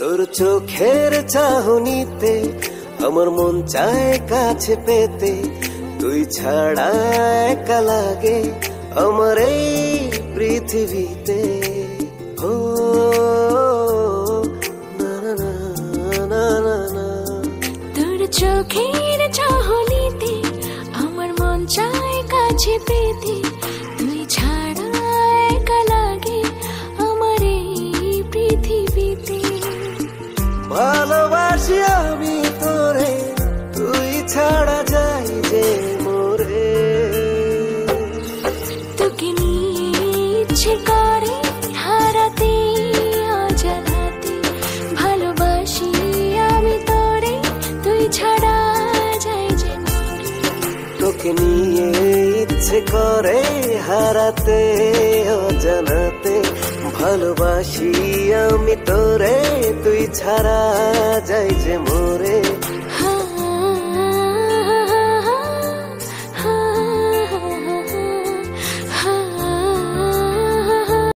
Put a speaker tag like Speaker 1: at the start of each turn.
Speaker 1: তোর চোখের চাহনিতে আমার মন চায় কাছে পেতে, তুই ছাড়া একা লাগে আমার এই পৃথিবীতে। ও না না না না না,
Speaker 2: তোর চোখের চাহনিতে আমার মন চায় কাছে পেতে, তুই ছাড়া একা লাগে আমার এই পৃথিবীতে।
Speaker 1: ভালোবাসি আমি তোরে, তুই ছাড়া যাই যে মোরে।
Speaker 2: তোকে নিয়ে ইচ্ছে করে হারাতে অজানাতে, ভালোবাসি আমি তোরে, তুই ছাড়া যাই যে মোরে।
Speaker 1: তোকে নিয়ে ইচ্ছে করে হারাতে অজানাতে, ভালোবাসি আমি তোরে, তুই ছাড়া যাই